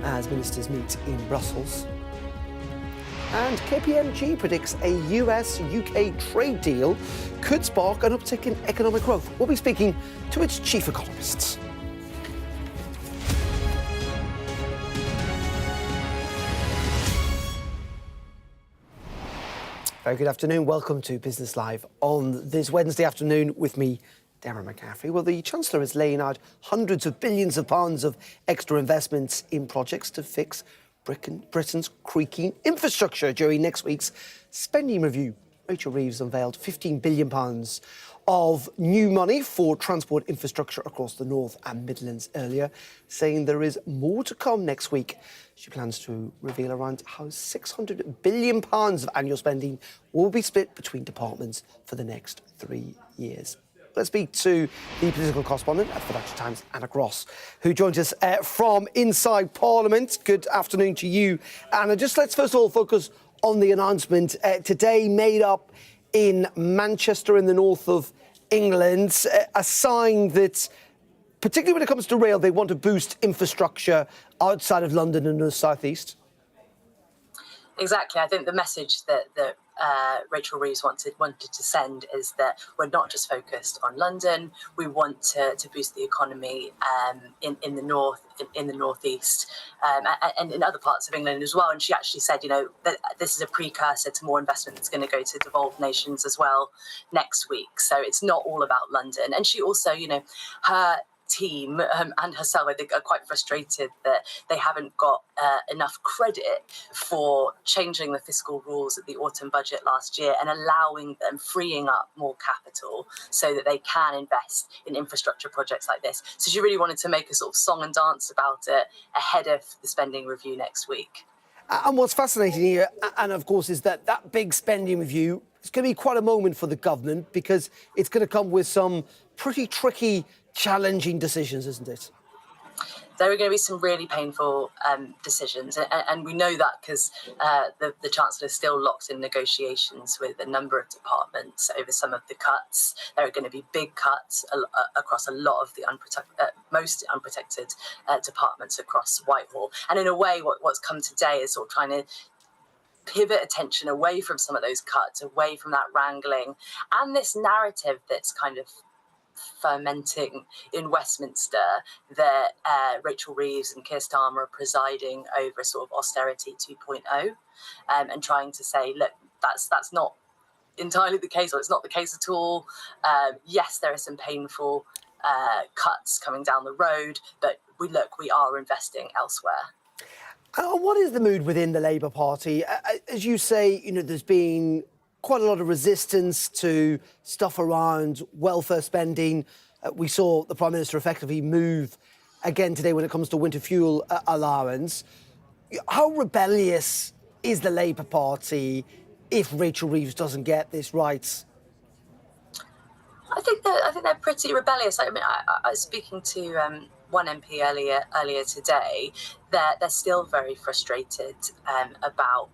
as ministers meet in Brussels. And KPMG predicts a US-UK trade deal could spark an uptick in economic growth. We'll be speaking to its chief economists. Very good afternoon. Welcome to Business Live on this Wednesday afternoon with me, Darren McCaffrey. Well, the Chancellor is laying out hundreds of billions of pounds of extra investments in projects to fix Britain's creaking infrastructure during next week's spending review. Rachel Reeves unveiled £15 billion of new money for transport infrastructure across the North and Midlands earlier, saying there is more to come next week. She plans to reveal around how £600 billion of annual spending will be split between departments for the next 3 years. Let's speak to the political correspondent at Financial Times, Anna Gross, who joins us from inside Parliament. Good afternoon to you, Anna. Just let's first of all focus on the announcement today made up in Manchester in the north of England, a sign that, particularly when it comes to rail, they want to boost infrastructure outside of London and the South East. Exactly. I think the message that Rachel Reeves wanted to send is that we're not just focused on London. We want to boost the economy in the north, in the northeast, and in other parts of England as well. And she actually said, that this is a precursor to more investment that's going to go to devolved nations as well next week. So it's not all about London. And she also, her team and herself, I think, are quite frustrated that they haven't got enough credit for changing the fiscal rules at the autumn budget last year and allowing them, freeing up more capital so that they can invest in infrastructure projects like this. So she really wanted to make a sort of song and dance about it ahead of the spending review next week. And what's fascinating here, and of course, is that big spending review is going to be quite a moment for the government because it's going to come with some pretty tricky, challenging decisions, isn't it? There are going to be some really painful decisions, and we know that because the Chancellor is still locked in negotiations with a number of departments over some of the cuts. There are going to be big cuts across a lot of the most unprotected departments across Whitehall. And in a way, what's come today is sort of trying to pivot attention away from some of those cuts, away from that wrangling, and this narrative that's kind of fermenting in Westminster that Rachel Reeves and Keir Starmer are presiding over sort of austerity 2.0 and trying to say, look, that's not entirely the case, or it's not the case at all. Yes, there are some painful cuts coming down the road, but we are investing elsewhere. What is the mood within the Labour Party? As you say, there's been quite a lot of resistance to stuff around welfare spending. We saw the Prime Minister effectively move again today when it comes to winter fuel allowance. How rebellious is the Labour Party if Rachel Reeves doesn't get this right? I think they're pretty rebellious. I mean, I was speaking to one MP earlier today. They're still very frustrated about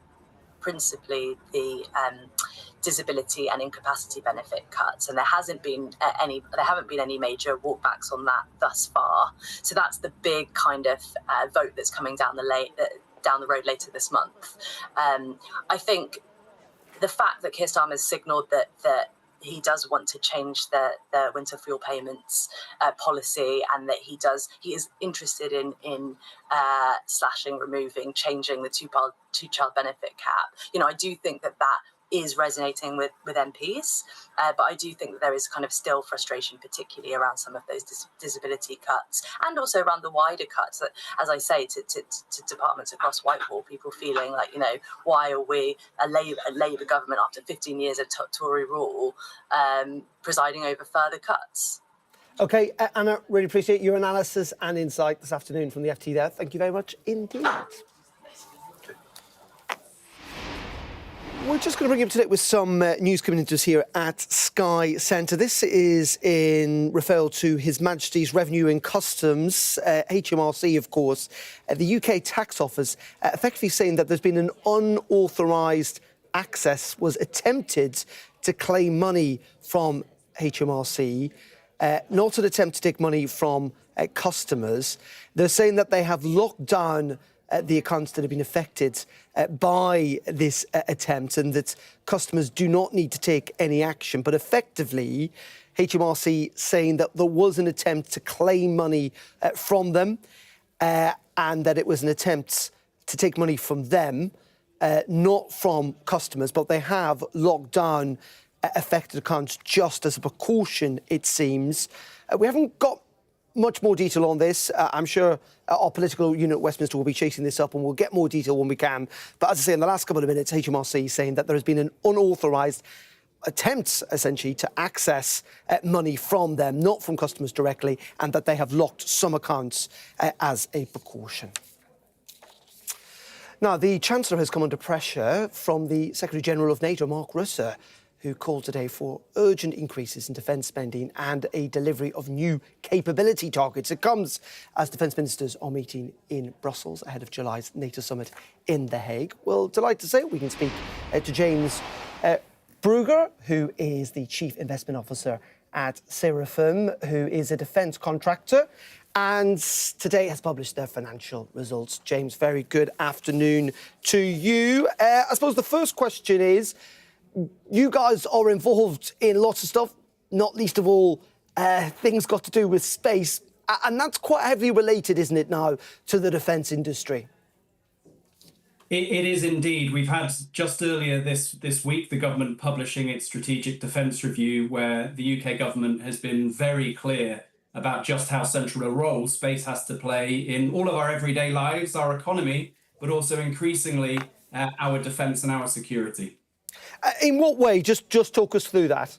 principally the disability and incapacity benefit cuts, and there haven't been any major walkbacks on that thus far. So that's the big kind of vote that's coming down the road later this month. I think the fact that Keir Starmer has signalled that he does want to change the winter fuel payments policy, and that he is interested in removing, changing the two-child benefit cap. I do think that is resonating with MPs, but I do think that there is kind of still frustration, particularly around some of those disability cuts, and also around the wider cuts that, as I say, to departments across Whitehall, people feeling like, why are we a Labour government after 15 years of Tory rule presiding over further cuts? OK, Anna, really appreciate your analysis and insight this afternoon from the FT there. Thank you very much indeed. We're just going to bring you up to date with some news coming into us here at Sky Centre. This is in referral to His Majesty's Revenue and Customs, HMRC, of course. The UK Tax Office effectively saying that there's been an unauthorised access was attempted to claim money from HMRC, not an attempt to take money from customers. They're saying that they have locked down the accounts that have been affected by this attempt, and that customers do not need to take any action. But effectively, HMRC saying that there was an attempt to claim money from them, and that it was an attempt to take money from them, not from customers, but they have locked down affected accounts just as a precaution, it seems. We haven't got much more detail on this. I'm sure our political unit at Westminster will be chasing this up, and we'll get more detail when we can. But as I say, in the last couple of minutes, HMRC saying that there has been an unauthorised attempt, essentially, to access money from them, not from customers directly, and that they have locked some accounts as a precaution. Now, the Chancellor has come under pressure from the Secretary-General of NATO, Mark Rutte, who called today for urgent increases in defence spending and a delivery of new capability targets. It comes as defence ministers are meeting in Brussels ahead of July's NATO summit in The Hague. Well, delighted to say we can speak to James Brugger, who is the Chief Investment Officer at Saraf, who is a defence contractor, and today has published their financial results. James, very good afternoon to you. I suppose the first question is, you guys are involved in lots of stuff, not least of all things got to do with space, and that's quite heavily related, isn't it, now, to the defence industry? It is indeed. We've had just earlier this week the government publishing its strategic defence review, where the UK government has been very clear about just how central a role space has to play in all of our everyday lives, our economy, but also increasingly our defence and our security. In what way? Just talk us through that.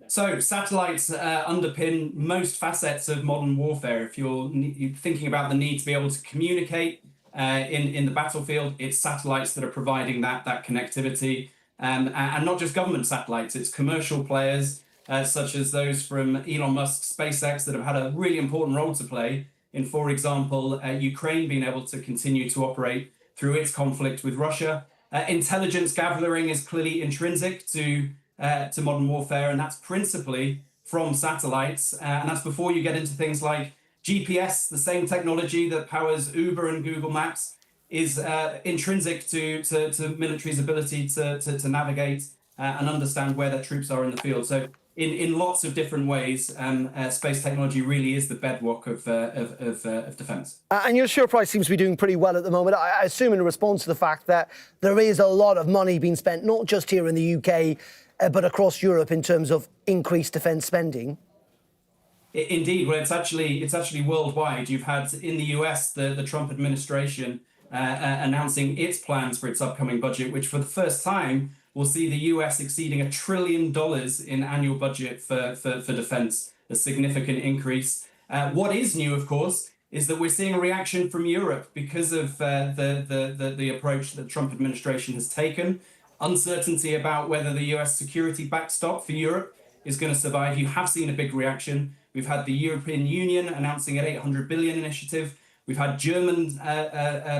So satellites underpin most facets of modern warfare. If you're thinking about the need to be able to communicate in the battlefield, it's satellites that are providing that connectivity. And not just government satellites, it's commercial players such as those from Elon Musk's SpaceX that have had a really important role to play in, for example, Ukraine being able to continue to operate through its conflict with Russia. Intelligence gathering is clearly intrinsic to modern warfare, and that's principally from satellites. And that's before you get into things like GPS, the same technology that powers Uber and Google Maps, is intrinsic to military's ability to navigate and understand where their troops are in the field. So in lots of different ways, space technology really is the bedrock of defence. And your share price seems to be doing pretty well at the moment. I assume in response to the fact that there is a lot of money being spent, not just here in the UK, but across Europe in terms of increased defence spending. Indeed. Well, it's actually worldwide. You've had in the US the Trump administration announcing its plans for its upcoming budget, which for the first time will see the US exceeding $1 trillion in annual budget for defence, a significant increase. What is new, of course, is that we're seeing a reaction from Europe because of the approach that the Trump administration has taken. Uncertainty about whether the US security backstop for Europe is going to survive. You have seen a big reaction. We've had the European Union announcing an 800 billion initiative. We've had German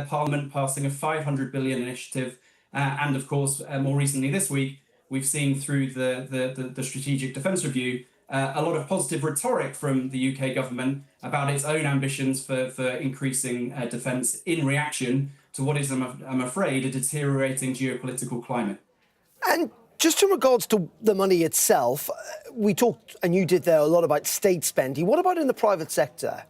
Parliament passing a 500 billion initiative. And of course, more recently this week, we've seen through the Strategic Defence Review a lot of positive rhetoric from the UK government about its own ambitions for increasing defence in reaction to what is, I'm afraid, a deteriorating geopolitical climate. And just in regards to the money itself, we talked, and you did there, a lot about state spending. What about in the private sector?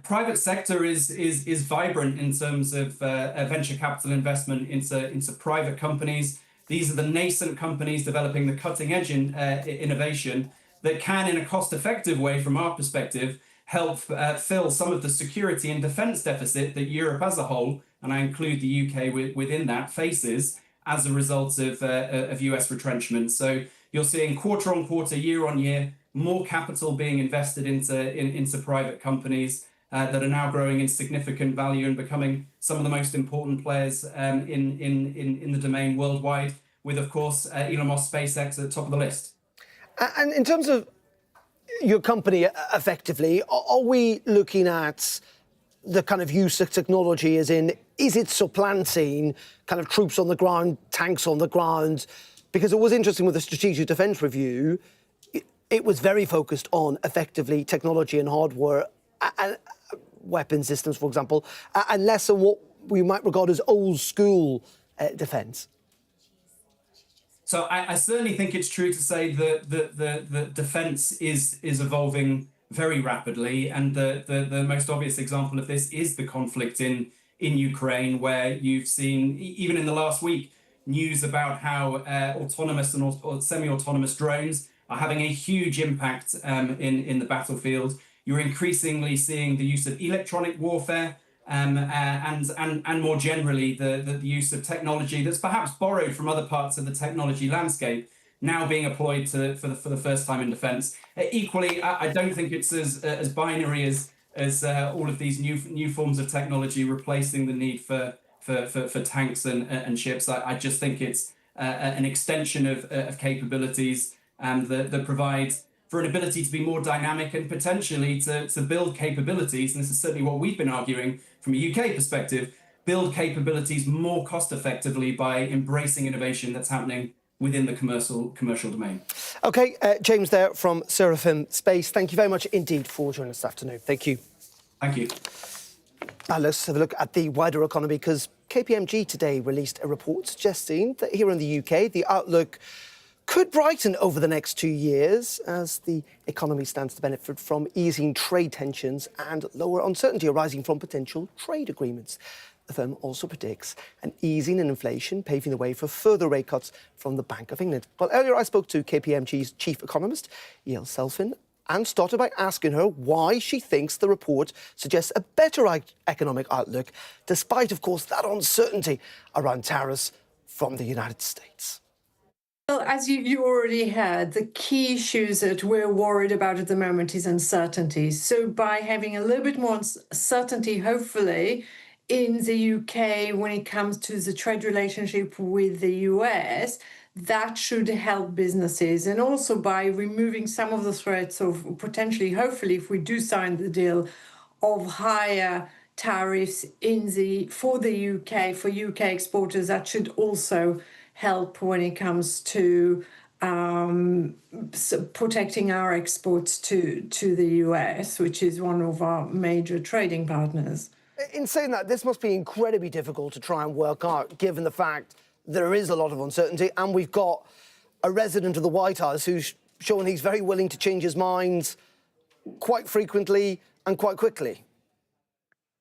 Private sector is vibrant in terms of venture capital investment into private companies. These are the nascent companies developing the cutting edge in innovation that can, in a cost-effective way, from our perspective, help fill some of the security and defence deficit that Europe as a whole, and I include the UK within that, faces as a result of US retrenchment. So you're seeing quarter on quarter, year on year, more capital being invested into private companies that are now growing in significant value and becoming some of the most important players in the domain worldwide, with, of course, Elon Musk SpaceX at the top of the list. And in terms of your company, effectively, are we looking at the kind of use of technology as in, is it supplanting kind of troops on the ground, tanks on the ground? Because it was interesting with the Strategic Defence Review, it was very focused on, effectively, technology and hardware. And weapon systems, for example, and less on what we might regard as old school defence? So I certainly think it's true to say that the defence is evolving very rapidly, and the most obvious example of this is the conflict in Ukraine, where you've seen, even in the last week, news about how autonomous and or semi-autonomous drones are having a huge impact in the battlefield. You're increasingly seeing the use of electronic warfare, and more generally the use of technology that's perhaps borrowed from other parts of the technology landscape now being employed for the first time in defence. Equally, I don't think it's as binary as all of these new forms of technology replacing the need for tanks and ships. I just think it's an extension of capabilities that provide for an ability to be more dynamic and potentially to build capabilities, and this is certainly what we've been arguing from a UK perspective, build capabilities more cost effectively by embracing innovation that's happening within the commercial domain. OK, James there from Saraf Space. Thank you very much indeed for joining us this afternoon. Thank you. Thank you. Now let's have a look at the wider economy, because KPMG today released a report suggesting that here in the UK, the outlook could brighten over the next 2 years as the economy stands to benefit from easing trade tensions and lower uncertainty arising from potential trade agreements. The firm also predicts an easing in inflation, paving the way for further rate cuts from the Bank of England. Well, earlier I spoke to KPMG's chief economist, Yael Selfin, and started by asking her why she thinks the report suggests a better economic outlook, despite, of course, that uncertainty around tariffs from the United States. Well, as you already heard, the key issues that we're worried about at the moment is uncertainty. So by having a little bit more certainty, hopefully, in the UK when it comes to the trade relationship with the US, that should help businesses. And also by removing some of the threats of potentially, hopefully, if we do sign the deal, of higher tariffs for the UK, for UK exporters, that should also help when it comes to protecting our exports to the US, which is one of our major trading partners. In saying that, this must be incredibly difficult to try and work out, given the fact there is a lot of uncertainty, and we've got a resident of the White House who's shown he's very willing to change his mind quite frequently and quite quickly.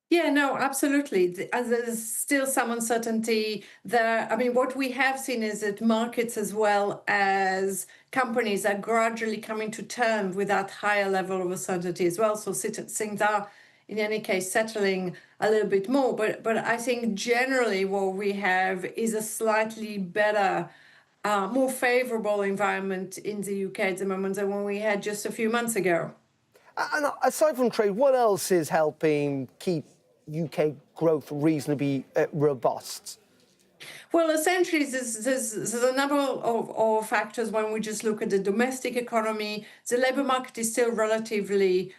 Yeah, no, absolutely. There's still some uncertainty there. I mean, what we have seen is that markets as well as companies are gradually coming to terms with that higher level of uncertainty as well. So things are, in any case, settling a little bit more. But I think generally what we have is a slightly better, more favourable environment in the UK at the moment than when we had just a few months ago. And aside from trade, what else is helping keep UK growth reasonably robust? Well, essentially, there's a number of factors when we just look at the domestic economy. The labour market is still relatively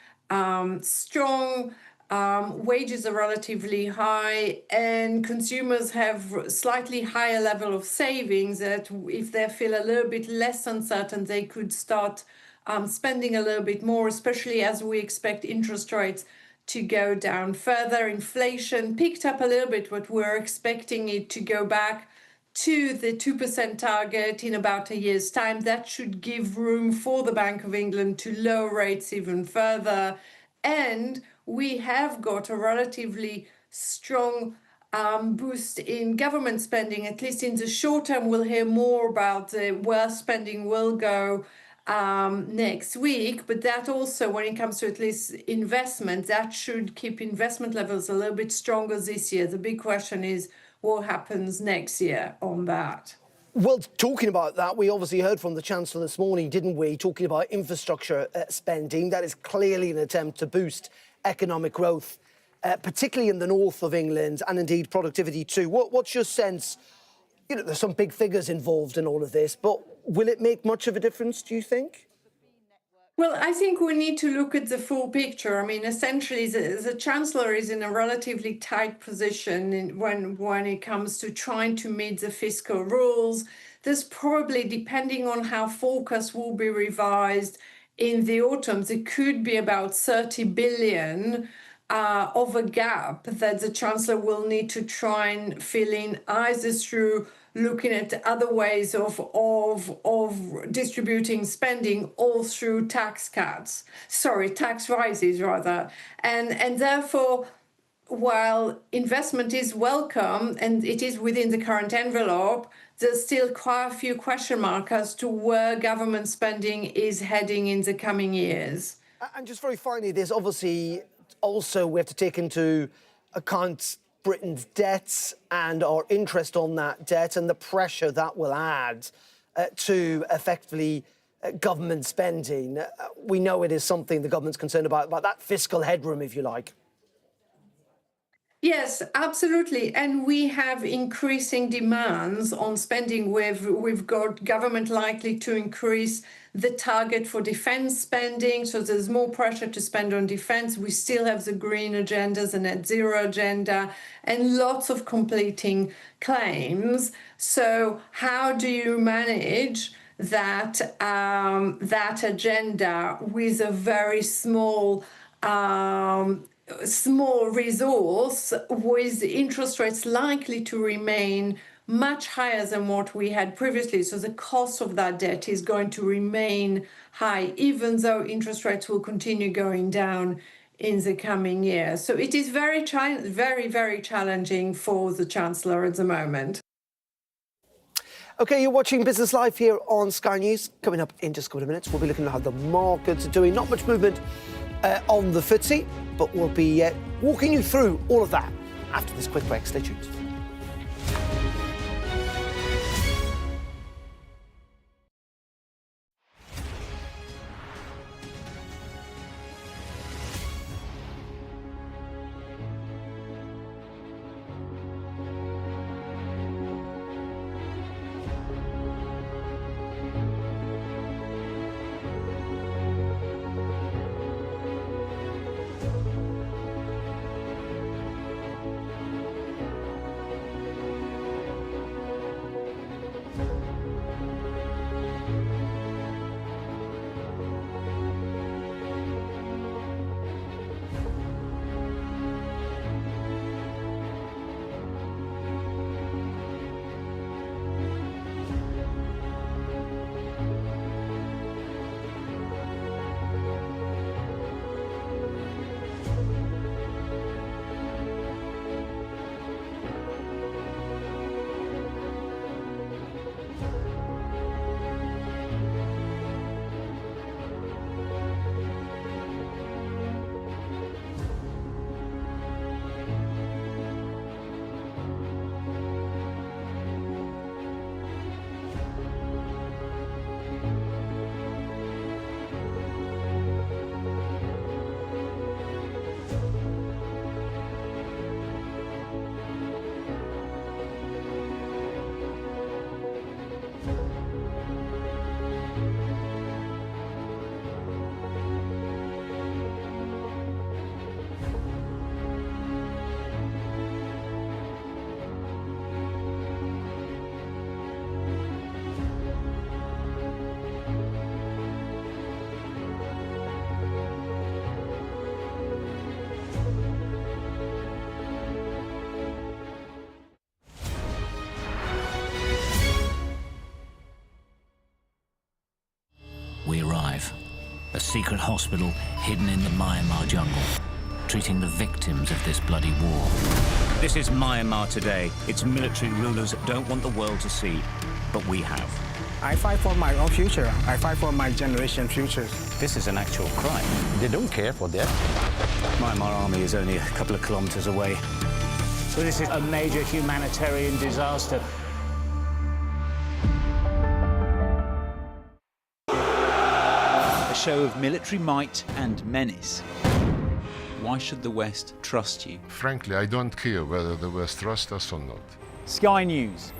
strong. Wages are relatively high, and consumers have slightly higher level of savings that if they feel a little bit less uncertain, they could start spending a little bit more, especially as we expect interest rates to go down further. Inflation picked up a little bit, but we're expecting it to go back to the 2% target in about a year's time. That should give room for the Bank of England to lower rates even further. And we have got a relatively strong boost in government spending, at least in the short term. We'll hear more about where spending will go next week, but that also, when it comes to at least investment, that should keep investment levels a little bit stronger this year. The big question is what happens next year on that. Well, talking about that, we obviously heard from the Chancellor this morning, didn't we, talking about infrastructure spending. That is clearly an attempt to boost economic growth, particularly in the north of England, and indeed productivity too. What's your sense? You know, there's some big figures involved in all of this, but will it make much of a difference, do you think? Well, I think we need to look at the full picture. I mean, essentially, the Chancellor is in a relatively tight position when it comes to trying to meet the fiscal rules. There's probably, depending on how forecasts will be revised in the autumn, there could be about 30 billion of a gap that the Chancellor will need to try and fill in, either through looking at other ways of distributing spending, or through tax rises rather. And therefore, while investment is welcome and it is within the current envelope, there's still quite a few question marks as to where government spending is heading in the coming years. And just very finally, there's obviously also, we have to take into account Britain's debts and our interest on that debt and the pressure that will add to effectively government spending. We know it is something the government's concerned about that fiscal headroom, if you like. Yes, absolutely. And we have increasing demands on spending. We've got government likely to increase the target for defence spending. So there's more pressure to spend on defence. We still have the green agenda, the net zero agenda, and lots of completing claims. So how do you manage that agenda with a very small resource, with interest rates likely to remain much higher than what we had previously? So the cost of that debt is going to remain high, even though interest rates will continue going down in the coming years. So it is very, very challenging for the Chancellor at the moment. OK, you're watching Business Live here on Sky News. Coming up in just a couple of minutes, we'll be looking at how the markets are doing. Not much movement on the FTSE, but we'll be walking you through all of that after this quick break. Stay tuned. We arrive. A secret hospital hidden in the Myanmar jungle, treating the victims of this bloody war. This is Myanmar today. Its military rulers don't want the world to see, but we have. I fight for my own future. I fight for my generation's future. This is an actual crime. They don't care for that. Myanmar army is only a couple of kilometers away. So this is a major humanitarian disaster. A show of military might and menace. Why should the West trust you? Frankly, I don't care whether the West trusts us or not. Sky News.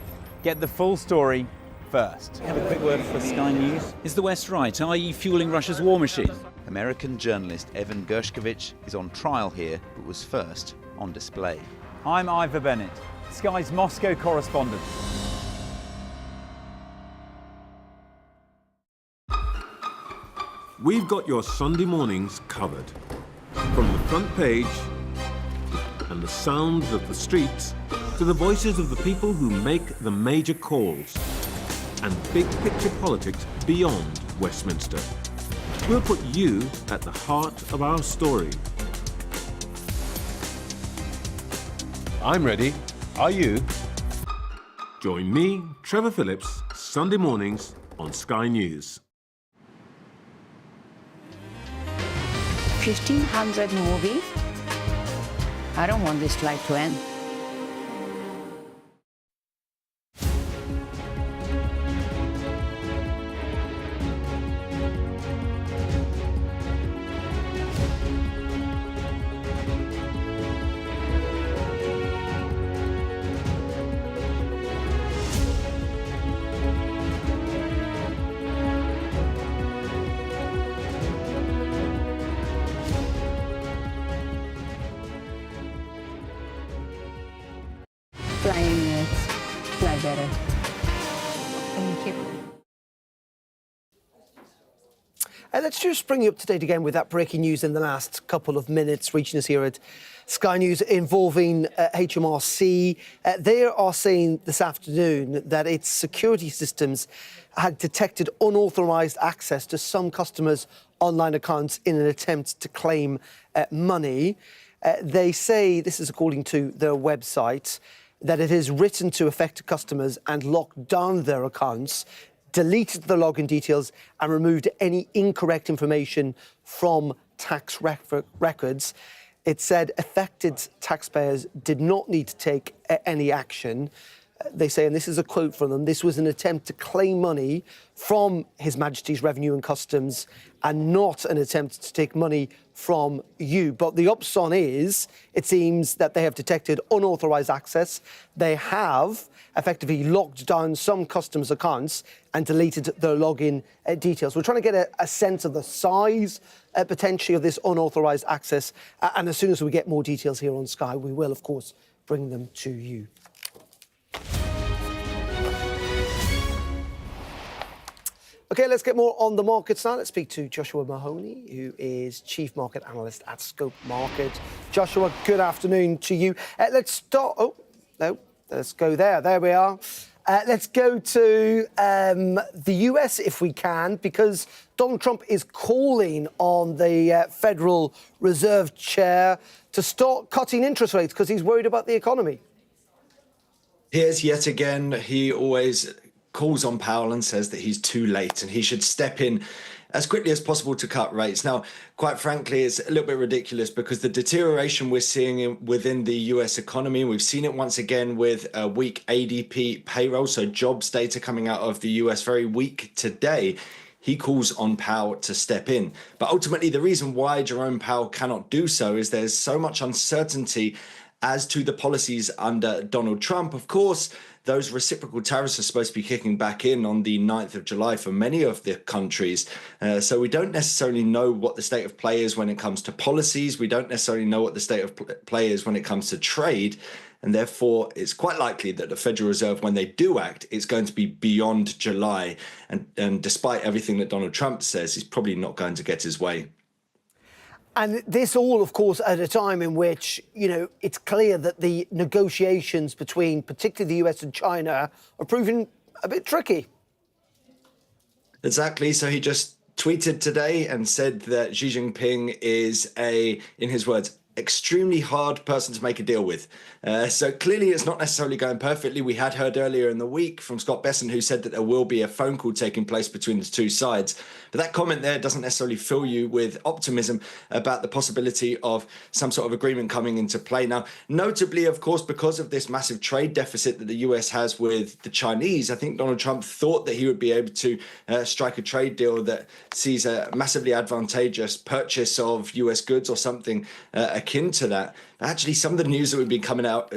Get the full story first. Have a quick word for Sky News. Is the West right? Are you fueling Russia's war machine? American journalist Evan Gershkovich is on trial here, but was first on display. I'm Ivor Bennett, Sky's Moscow correspondent. We've got your Sunday mornings covered. From the front page and the sounds of the streets to the voices of the people who make the major calls and big picture politics beyond Westminster. We'll put you at the heart of our story. I'm ready. Are you? Join me, Trevor Phillips, Sunday mornings on Sky News. 1,500 movies? I don't want this flight to end. Fly better. Thank you. Let's just bring you up to date again with that breaking news in the last couple of minutes, reaching us here at Sky News involving HMRC. They are saying this afternoon that its security systems had detected unauthorised access to some customers' online accounts in an attempt to claim money. They say, this is according to their website, that it is written to affected customers and locked down their accounts, deleted the login details and removed any incorrect information from tax records. It said affected taxpayers did not need to take any action. They say, and this is a quote from them, this was an attempt to claim money from His Majesty's Revenue and Customs and not an attempt to take money from you. But the upshot is, it seems that they have detected unauthorised access. They have effectively locked down some customers' accounts and deleted their login details. We're trying to get a sense of the size, potentially, of this unauthorised access. And as soon as we get more details here on Sky, we will, of course, bring them to you. OK, let's get more on the markets now. Let's speak to Joshua Mahoney, who is Chief Market Analyst at Scope Market. Joshua, good afternoon to you. Let's start... Oh, no, let's go there. There we are. Let's go to the US, if we can, because Donald Trump is calling on the Federal Reserve Chair to start cutting interest rates because he's worried about the economy. Here's yet again, he always calls on Powell and says that he's too late and he should step in as quickly as possible to cut rates. Now, quite frankly, it's a little bit ridiculous because the deterioration we're seeing within the US economy, we've seen it once again with a weak ADP payroll, so jobs data coming out of the US very weak today. He calls on Powell to step in. But ultimately, the reason why Jerome Powell cannot do so is there's so much uncertainty as to the policies under Donald Trump. Of course, those reciprocal tariffs are supposed to be kicking back in on the 9th of July for many of the countries. So we don't necessarily know what the state of play is when it comes to policies. We don't necessarily know what the state of play is when it comes to trade. And therefore, it's quite likely that the Federal Reserve, when they do act, it's going to be beyond July. And despite everything that Donald Trump says, he's probably not going to get his way. And this all, of course, at a time in which, you know, it's clear that the negotiations between particularly the US and China are proving a bit tricky. Exactly. So he just tweeted today and said that Xi Jinping is in his words, extremely hard person to make a deal with. So clearly it's not necessarily going perfectly. We had heard earlier in the week from Scott Bessent, who said that there will be a phone call taking place between the two sides. But that comment there doesn't necessarily fill you with optimism about the possibility of some sort of agreement coming into play. Now, notably, of course, because of this massive trade deficit that the US has with the Chinese, I think Donald Trump thought that he would be able to strike a trade deal that sees a massively advantageous purchase of US goods or something akin to that. But actually, some of the news that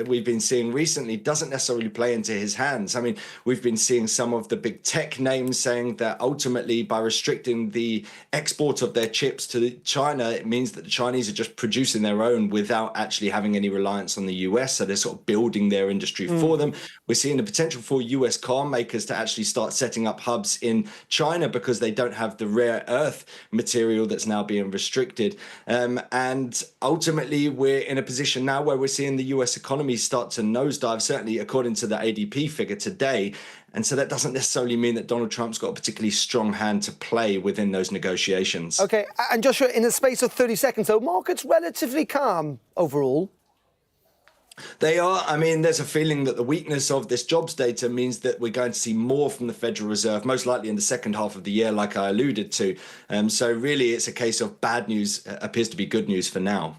we've been seeing recently doesn't necessarily play into his hands. I mean, we've been seeing some of the big tech names saying that ultimately by restricting the export of their chips to China, it means that the Chinese are just producing their own without actually having any reliance on the US. So they're sort of building their industry for them. We're seeing the potential for US car makers to actually start setting up hubs in China because they don't have the rare earth material that's now being restricted. And ultimately, we're in a position now where we're seeing the US economy start to nosedive, certainly according to the ADP figure today. And so that doesn't necessarily mean that Donald Trump's got a particularly strong hand to play within those negotiations. OK, and Joshua, in the space of 30 seconds, so markets relatively calm overall. They are. I mean, there's a feeling that the weakness of this jobs data means that we're going to see more from the Federal Reserve, most likely in the second half of the year, like I alluded to. So really, it's a case of bad news appears to be good news for now.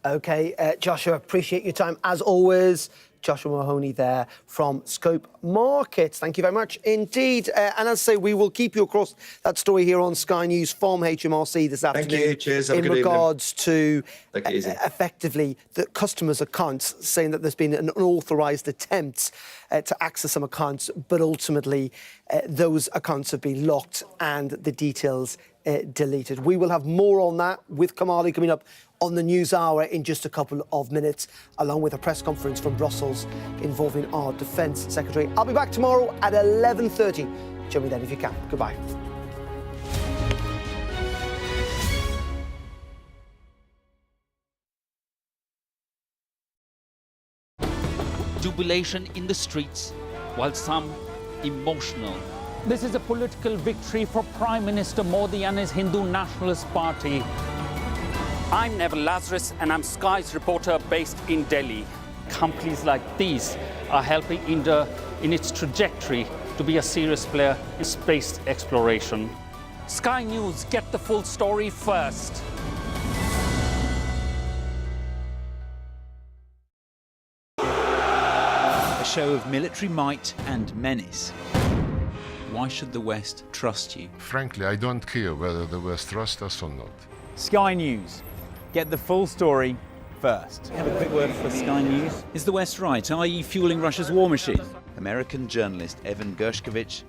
OK, Joshua, appreciate your time as always. Joshua Mahoney there from Scope Markets. Thank you very much indeed. And as I say, we will keep you across that story here on Sky News from HMRC this afternoon. Thank you. Cheers. Have a in good regards evening. to effectively the customers' accounts, saying that there's been an unauthorised attempt to access some accounts, but ultimately those accounts have been locked and the details deleted. We will have more on that with Kamali coming up on the News Hour in just a couple of minutes, along with a press conference from Brussels involving our Defence Secretary. I'll be back tomorrow at 11:30. Join me then if you can. Goodbye. Jubilation in the streets, while some emotional. This is a political victory for Prime Minister Modi and his Hindu Nationalist Party. I'm Neville Lazarus and I'm Sky's reporter based in Delhi. Companies like these are helping India in its trajectory to be a serious player in space exploration. Sky News, get the full story first. A show of military might and menace. Why should the West trust you? Frankly, I don't care whether the West trusts us or not. Sky News. Get the full story first. Have a quick word for Sky News. Is the West right? Are you fueling Russia's war machine? American journalist Evan Gershkovich